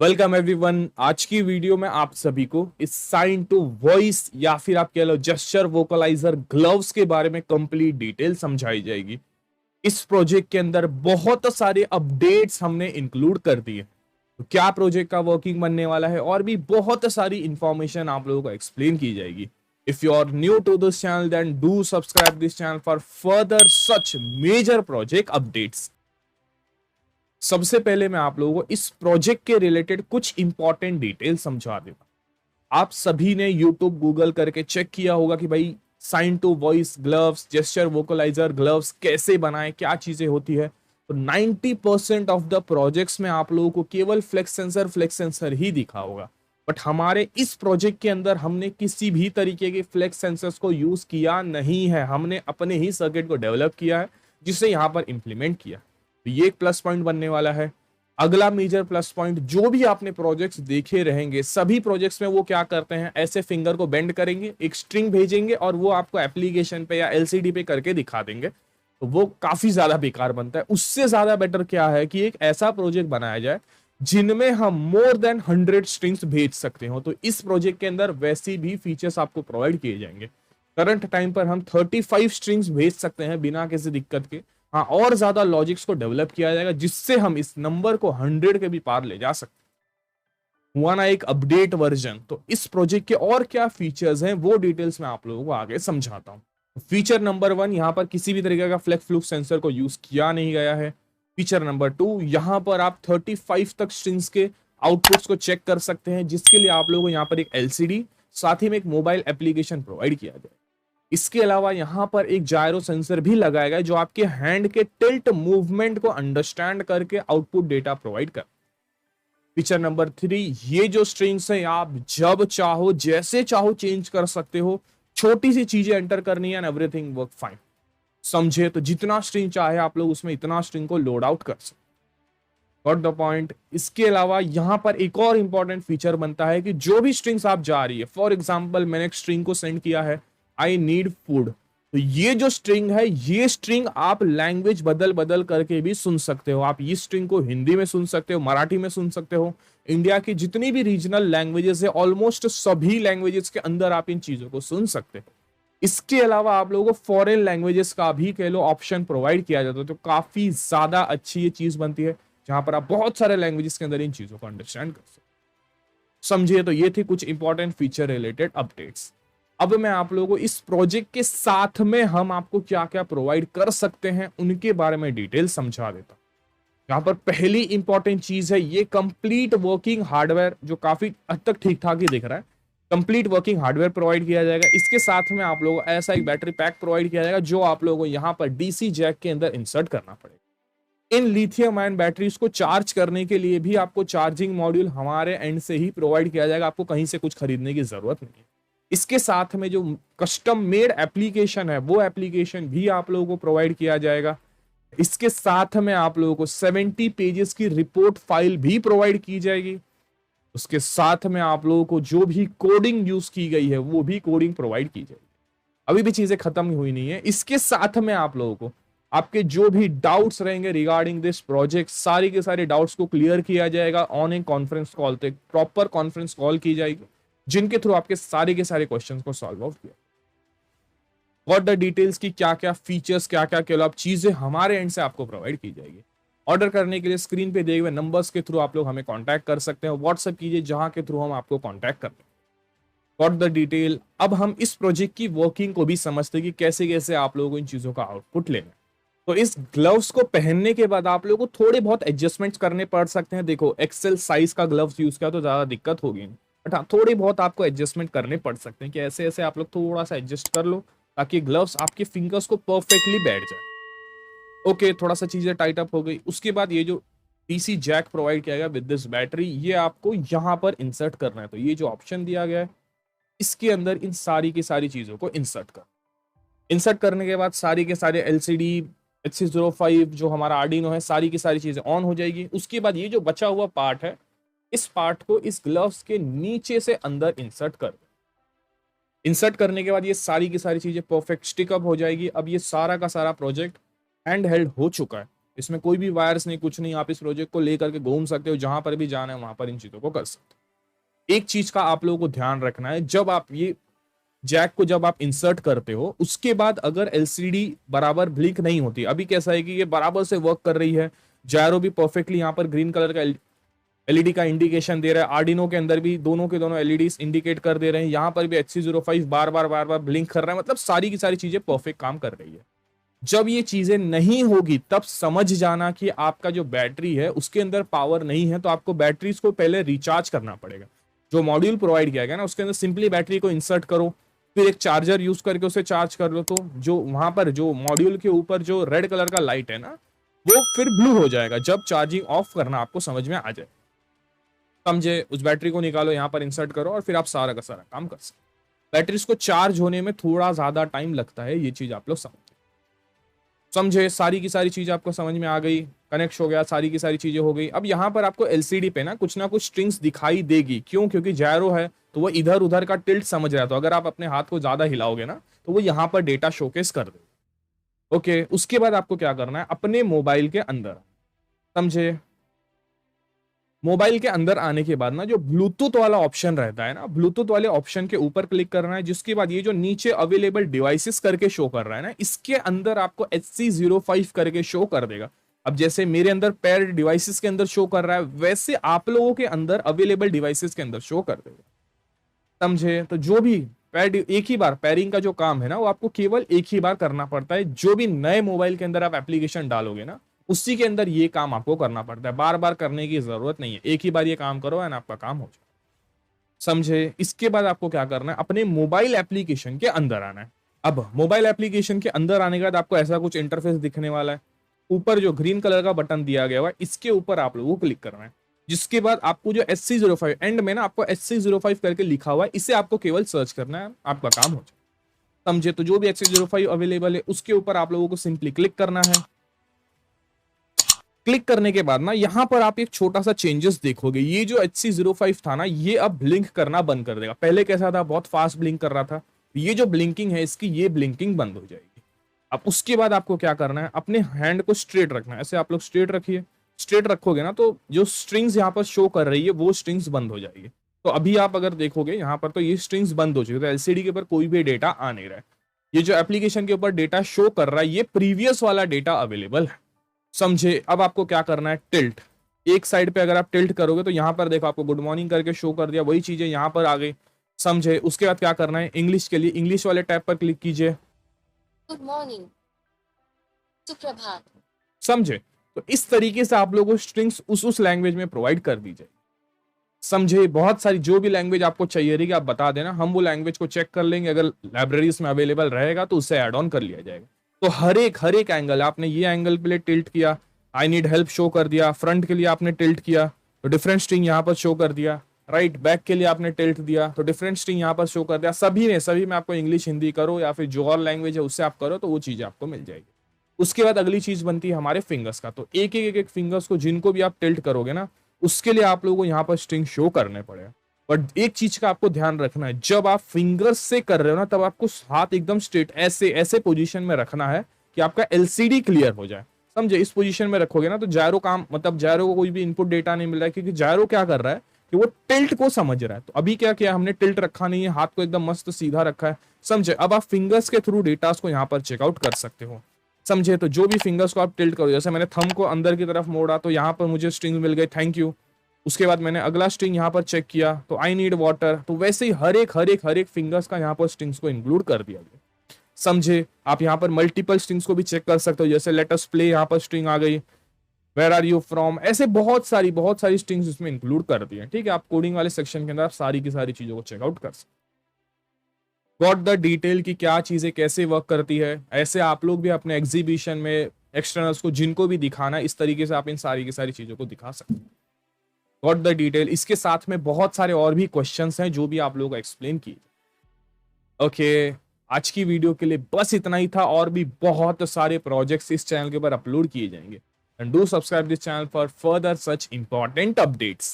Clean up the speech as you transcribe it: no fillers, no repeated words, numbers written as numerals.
Welcome everyone. आज की video में आप सभी को इस साइन टू वॉइस या फिर आप कह लो जेस्चर वोकलाइजर ग्लव्स के बारे में कंप्लीट डिटेल समझाई जाएगी। इस प्रोजेक्ट के अंदर बहुत सारे अपडेट्स हमने इंक्लूड कर दिए। तो क्या प्रोजेक्ट का वर्किंग बनने वाला है और भी बहुत सारी इंफॉर्मेशन आप लोगों को एक्सप्लेन की जाएगी। If you are new to this channel then do subscribe this channel for further such major project updates. सबसे पहले मैं आप लोगों को इस प्रोजेक्ट के रिलेटेड कुछ इंपॉर्टेंट डिटेल समझा दूंगा। आप सभी ने यूट्यूब गूगल करके चेक किया होगा कि भाई sign to voice gloves, gesture vocaliser gloves कैसे बनाएं, क्या चीजें होती है। तो 90% ऑफ द प्रोजेक्ट्स में आप लोगों को केवल फ्लेक्स सेंसर ही दिखा होगा। बट हमारे इस प्रोजेक्ट के अंदर हमने किसी भी तरीके के फ्लेक्स सेंसर्स को यूज किया नहीं है। हमने अपने ही सर्किट को डेवलप किया है जिसे यहाँ पर इंप्लीमेंट किया। तो ये एक प्लस पॉइंट बनने वाला है। अगला मेजर प्लस पॉइंट, जो भी आपने प्रोजेक्ट्स देखे रहेंगे सभी प्रोजेक्ट्स में वो क्या करते हैं, ऐसे फिंगर को बेंड करेंगे, एक स्ट्रिंग भेजेंगे और वो आपको एप्लीकेशन पे या एलसीडी पे करके दिखा देंगे। तो वो काफी ज्यादा बेकार बनता है। उससे ज्यादा बेटर क्या है कि एक ऐसा प्रोजेक्ट बनाया जाए जिनमें हम मोर देन 100 स्ट्रिंग्स भेज सकते हो। तो इस प्रोजेक्ट के अंदर वैसी भी फीचर्स आपको प्रोवाइड किए जाएंगे। करंट टाइम पर हम 35 स्ट्रिंग्स भेज सकते हैं बिना किसी दिक्कत के। हाँ, और ज्यादा लॉजिक्स को डेवलप किया जाएगा जिससे हम इस नंबर को 100 के भी पार ले जा सकते हैं। हुआ ना एक अपडेट वर्जन। तो इस प्रोजेक्ट के और क्या फीचर्स हैं वो डिटेल्स मैं आप लोगों को आगे समझाता हूं। फीचर नंबर 1, यहां पर किसी भी तरीके का फ्लेक्स फ्लूक सेंसर को यूज किया नहीं गया है। फीचर नंबर 2, यहां पर आप 35 तक स्ट्रिंग्स के आउटपुट्स को चेक कर सकते हैं, जिसके लिए आप लोगों को यहाँ पर एक एलसीडी साथ ही में एक मोबाइल एप्लीकेशन प्रोवाइड किया जाए। इसके अलावा यहां पर एक जायरो सेंसर भी लगाया गया जो आपके हैंड के टिल्ट मूवमेंट को अंडरस्टैंड करके आउटपुट डेटा प्रोवाइड कर। फीचर नंबर 3, ये जो स्ट्रिंग्स है आप जब चाहो जैसे चाहो चेंज कर सकते हो। छोटी सी चीजें एंटर करनी है एंड एवरीथिंग वर्क फाइन। समझे? तो जितना स्ट्रिंग चाहे आप लोग उसमें इतना स्ट्रिंग को लोड आउट कर सकते। Got the point. इसके अलावा यहां पर एक और इंपॉर्टेंट फीचर बनता है कि जो भी स्ट्रिंग्स आप जा रही है, फॉर एग्जाम्पल मैंने एक स्ट्रिंग को सेंड किया है आई नीड फूड। तो ये जो स्ट्रिंग है, ये स्ट्रिंग आप लैंग्वेज बदल बदल करके भी सुन सकते हो। आप इस स्ट्रिंग को हिंदी में सुन सकते हो, मराठी में सुन सकते हो। इंडिया की जितनी भी रीजनल लैंग्वेजेस है ऑलमोस्ट सभी लैंग्वेजेस के अंदर आप इन चीजों को सुन सकते हो। इसके अलावा आप लोगों को फॉरेन लैंग्वेजेस का भी कह लो ऑप्शन प्रोवाइड किया जाता है। तो काफी ज्यादा अच्छी ये चीज बनती है जहां पर आप बहुत सारे लैंग्वेजेस के अंदर इन चीजों को अंडरस्टैंड कर सकते। समझिए? तो ये थी कुछ इंपॉर्टेंट फीचर रिलेटेड अपडेट्स। अब मैं आप लोगों को इस प्रोजेक्ट के साथ में हम आपको क्या क्या प्रोवाइड कर सकते हैं उनके बारे में डिटेल समझा देता हूं। यहाँ पर पहली इंपॉर्टेंट चीज है ये कंप्लीट वर्किंग हार्डवेयर, जो काफी हद तक ठीक ठाक ही दिख रहा है। कंप्लीट वर्किंग हार्डवेयर प्रोवाइड किया जाएगा। इसके साथ में आप लोगों को ऐसा एक बैटरी पैक प्रोवाइड किया जाएगा जो आप लोगों को यहाँ पर डीसी जैक के अंदर इंसर्ट करना पड़ेगा। इन लिथियम आयन बैटरीज को चार्ज करने के लिए भी आपको चार्जिंग मॉड्यूल हमारे एंड से ही प्रोवाइड किया जाएगा। आपको कहीं से कुछ खरीदने की जरूरत नहीं है। इसके साथ में जो कस्टम मेड एप्लीकेशन है वो एप्लीकेशन भी आप लोगों को प्रोवाइड किया जाएगा। इसके साथ में आप लोगों को 70 पेजेस की रिपोर्ट फाइल भी प्रोवाइड की जाएगी। उसके साथ में आप लोगों को जो भी कोडिंग यूज की गई है वो भी कोडिंग प्रोवाइड की जाएगी। अभी भी चीजें खत्म हुई नहीं है। इसके साथ में आप लोगों को आपके जो भी डाउट्स रहेंगे रिगार्डिंग दिस प्रोजेक्ट, सारी के सारे डाउट्स को क्लियर किया जाएगा ऑन ए कॉन्फ्रेंस कॉल। तो एक प्रॉपर कॉन्फ्रेंस कॉल की जाएगी जिनके थ्रू आपके सारे के सारे क्वेश्चंस को सॉल्व आउट किया। व्हाट द डिटेल्स की क्या क्या फीचर्स, क्या क्या क्या चीजें हमारे एंड से आपको प्रोवाइड की जाएगी। ऑर्डर करने के लिए स्क्रीन पे दिए हुए नंबर्स के थ्रू आप लोग हमें कांटेक्ट कर सकते हैं। व्हाट्सएप कीजिए जहां के थ्रू हम आपको कांटेक्ट करते हैं। What the detail. अब हम इस प्रोजेक्ट की वर्किंग को भी समझते हैं कि कैसे कैसे आप लोगों को इन चीजों का आउटपुट लेना है। तो इस ग्लव्स को पहनने के बाद आप लोगों को थोड़े बहुत एडजस्टमेंट्स करने पड़ सकते हैं। देखो, एक्सेल साइज का ग्लव्स यूज किया तो ज्यादा दिक्कत होगी, बट हाँ थोड़ी बहुत आपको एडजस्टमेंट करने पड़ सकते हैं कि ऐसे ऐसे आप लोग थोड़ा सा एडजस्ट कर लो ताकि ग्लव्स आपके फिंगर्स को परफेक्टली बैठ जाए। ओके, थोड़ा सा चीजें टाइट अप हो गई। उसके बाद ये जो डीसी जैक प्रोवाइड किया गया विद दिस बैटरी, ये आपको यहाँ पर इंसर्ट करना है। तो ये जो ऑप्शन दिया गया है इसके अंदर इन सारी की सारी चीजों को इंसर्ट कर। इंसर्ट करने के बाद सारी के सारे एलसीडी H605 जो हमारा आर्डिनो है, सारी की सारी चीजें ऑन हो जाएगी। उसके बाद ये जो बचा हुआ पार्ट है इस पार्ट को इस ग्लव्स के नीचे से अंदर इंसर्ट कर। इंसर्ट करने के बाद ये सारी की सारी चीजें परफेक्ट स्टिक अप हो जाएगी। अब ये सारा का सारा प्रोजेक्ट हैंड हेल्ड हो चुका है। इसमें कोई भी वायर्स नहीं, कुछ नहीं, आप इस प्रोजेक्ट को लेकर के घूम सकते हो, जहां पर भी जाना है वहां पर इन चीजों को कर सकते हो। एक चीज का आप लोगों को ध्यान रखना है, जब आप ये जैक को जब आप इंसर्ट करते हो उसके बाद अगर एलसीडी बराबर ब्लिंक नहीं होती, अभी कैसा है कि ये बराबर से वर्क कर रही है, जायरो भी परफेक्टली यहाँ पर ग्रीन कलर का एलईडी का इंडिकेशन दे रहा है, आर्डिनो के अंदर भी दोनों के दोनों एलईडी इंडिकेट कर दे रहे हैं, यहाँ पर भी HC05 बार बार ब्लिंक कर रहा है, मतलब सारी की सारी चीजें परफेक्ट काम कर रही है। जब ये चीजें नहीं होगी तब समझ जाना कि आपका जो बैटरी है उसके अंदर पावर नहीं है, तो आपको बैटरीज को पहले रिचार्ज करना पड़ेगा। जो मॉड्यूल प्रोवाइड किया गया ना उसके अंदर सिंपली बैटरी को इंसर्ट करो, फिर एक चार्जर यूज करके उसे चार्ज कर लो, तो जो वहां पर जो मॉड्यूल के ऊपर जो रेड कलर का लाइट है ना वो फिर ब्लू हो जाएगा जब चार्जिंग ऑफ करना आपको समझ में आ जाए। समझे? उस बैटरी को निकालो, यहाँ पर इंसर्ट करो और फिर आप सारा का सारा काम कर सकते। बैटरीज को चार्ज होने में थोड़ा ज्यादा टाइम लगता है, ये चीज आप लोग समझे। सारी की सारी चीज आपको समझ में आ गई, कनेक्ट हो गया, सारी की सारी चीजें हो गई। अब यहाँ पर आपको एलसीडी पे ना कुछ स्ट्रिंग्स दिखाई देगी, क्यों? क्योंकि जायरो है तो वो इधर उधर का टिल्ट समझ रहा है, तो अगर आप अपने हाथ को ज्यादा हिलाओगे ना तो वो यहाँ पर डेटा शोकेस कर दे। ओके, उसके बाद आपको क्या करना है, अपने मोबाइल के अंदर, समझे, मोबाइल के अंदर आने के बाद ना जो ब्लूटूथ वाला ऑप्शन रहता है ना, ब्लूटूथ वाले ऑप्शन के ऊपर क्लिक करना है, जिसके बाद ये जो नीचे अवेलेबल डिवाइसेस करके शो कर रहा है ना, इसके अंदर आपको HC05 करके शो कर देगा। अब जैसे मेरे अंदर पेयर डिवाइसेस के अंदर शो कर रहा है, वैसे आप लोगों के अंदर अवेलेबल डिवाइसेस के अंदर शो कर देगा, समझे। तो जो भी एक ही बार पेयरिंग का जो काम है ना वो आपको केवल एक ही बार करना पड़ता है। जो भी नए मोबाइल के अंदर आप एप्लीकेशन डालोगे ना उसी के अंदर ये काम आपको करना पड़ता है, बार बार करने की जरूरत नहीं है, एक ही बार ये काम करो एंड आपका काम हो जाए, समझे। इसके बाद आपको क्या करना है, अपने मोबाइल एप्लीकेशन के अंदर आना है। अब मोबाइल एप्लीकेशन के अंदर आने के बाद आपको ऐसा कुछ इंटरफेस दिखने वाला है, ऊपर जो ग्रीन कलर का बटन दिया गया हुआ है इसके ऊपर आप लोगों को क्लिक करना है, जिसके बाद आपको जो HC05 एंड में ना आपको HC05 करके लिखा हुआ है, इसे आपको केवल सर्च करना है, आपका काम हो जाए, समझे। तो जो भी HC05 अवेलेबल है उसके ऊपर आप लोगों को सिंपली क्लिक करना है। क्लिक करने के बाद ना यहाँ पर आप एक छोटा सा चेंजेस देखोगे, ये जो HC05 था ना ये अब ब्लिंक करना बंद कर देगा। पहले कैसा था, बहुत फास्ट ब्लिंक कर रहा था, ये जो ब्लिंकिंग है इसकी ये ब्लिंकिंग बंद हो जाएगी। अब उसके बाद आपको क्या करना है, अपने हैंड को स्ट्रेट रखना है, ऐसे आप लोग स्ट्रेट रखिए। स्ट्रेट रखोगे ना तो जो स्ट्रिंग्स यहाँ पर शो कर रही है वो स्ट्रिंग्स बंद हो जाएगी। तो अभी आप अगर देखोगे यहाँ पर तो ये स्ट्रिंग्स बंद हो चुकी है, तो एलसीडी के ऊपर कोई भी डेटा आ नहीं रहा है। ये जो एप्लीकेशन के ऊपर डेटा शो कर रहा है ये प्रीवियस वाला डेटा अवेलेबल है, समझे। अब आपको क्या करना है, टिल्ट एक साइड पे अगर आप टिल्ट करोगे तो यहाँ पर देखो आपको गुड मॉर्निंग करके शो कर दिया, वही चीजें यहाँ पर आ गई, समझे। उसके बाद क्या करना है, इंग्लिश के लिए इंग्लिश वाले टैब पर क्लिक कीजिए, गुड मॉर्निंग, सुप्रभात, समझे। तो इस तरीके से आप लोगों को स्ट्रिंग्स उस लैंग्वेज में प्रोवाइड कर दी जाए, समझे। बहुत सारी जो भी लैंग्वेज आपको चाहिए रहेगी आप बता देना, हम वो लैंग्वेज को चेक कर लेंगे, अगर लाइब्रेरीज में अवेलेबल रहेगा तो उससे ऐड ऑन कर लिया जाएगा। तो हर एक एंगल, आपने ये एंगल पे लिए टिल्ट किया, आई नीड हेल्प शो कर दिया, फ्रंट के लिए आपने टिल्ट किया तो डिफरेंट स्ट्रिंग यहाँ पर शो कर दिया, राइट बैक के लिए आपने टिल्ट दिया तो डिफरेंट स्ट्रिंग यहाँ पर शो कर दिया। सभी में आपको इंग्लिश हिंदी करो या फिर जो और लैंग्वेज है उससे आप करो तो वो चीजें आपको मिल जाएगी। उसके बाद अगली चीज बनती है हमारे फिंगर्स का, तो एक फिंगर्स को जिनको भी आप टिल्ट करोगे ना उसके लिए आप लोगों को यहाँ पर स्ट्रिंग शो करने पड़ेगा। बट एक चीज का आपको ध्यान रखना है, जब आप फिंगर्स से कर रहे हो ना तब आपको हाथ एकदम स्ट्रेट ऐसे पोजीशन में रखना है कि आपका एलसीडी क्लियर हो जाए, समझे। इस पोजीशन में रखोगे ना तो जायरो काम, मतलब जायरो को कोई भी इनपुट डेटा नहीं मिल रहा है, क्योंकि जायरो क्या कर रहा है कि वो टिल्ट को समझ रहा है। तो अभी क्या किया हमने, टिल्ट रखा नहीं है, हाथ को एकदम मस्त सीधा रखा है, समझे। अब आप फिंगर्स के थ्रू डेटा को यहाँ पर चेकआउट कर सकते हो, समझे। तो जो भी फिंगर्स को आप टिल्ट करो, जैसे मैंने थंब को अंदर की तरफ मोड़ा तो यहाँ पर मुझे स्ट्रिंग मिल गई, थैंक यू। उसके बाद मैंने अगला स्ट्रिंग यहाँ पर चेक किया तो आई नीड वाटर, तो वैसे ही हर एक फिंगर्स का यहाँ पर स्ट्रिंग्स को इंक्लूड कर दिया गया, समझे। आप यहाँ पर मल्टीपल स्ट्रिंग्स को भी चेक कर सकते हो, जैसे लेट अस प्ले, यहाँ पर स्ट्रिंग आ गई, वेयर आर यू फ्रॉम, ऐसे बहुत सारी स्ट्रिंग्स इसमें इंक्लूड कर दी है, ठीक है। आप कोडिंग वाले सेक्शन के अंदर आप सारी की सारी चीजों को चेकआउट कर सकते। गॉट द डिटेल की क्या चीजें कैसे वर्क करती है, ऐसे आप लोग भी अपने एग्जीबिशन में एक्सटर्नल्स को जिनको भी दिखाना है इस तरीके से आप इन सारी की सारी चीजों को दिखा सकते हैं। गॉट द डिटेल, इसके साथ में बहुत सारे और भी क्वेश्चंस हैं जो भी आप लोगों को एक्सप्लेन किए। ओके, आज की वीडियो के लिए बस इतना ही था, और भी बहुत सारे प्रोजेक्ट्स इस चैनल के ऊपर अपलोड किए जाएंगे। And do subscribe this channel for further such important updates.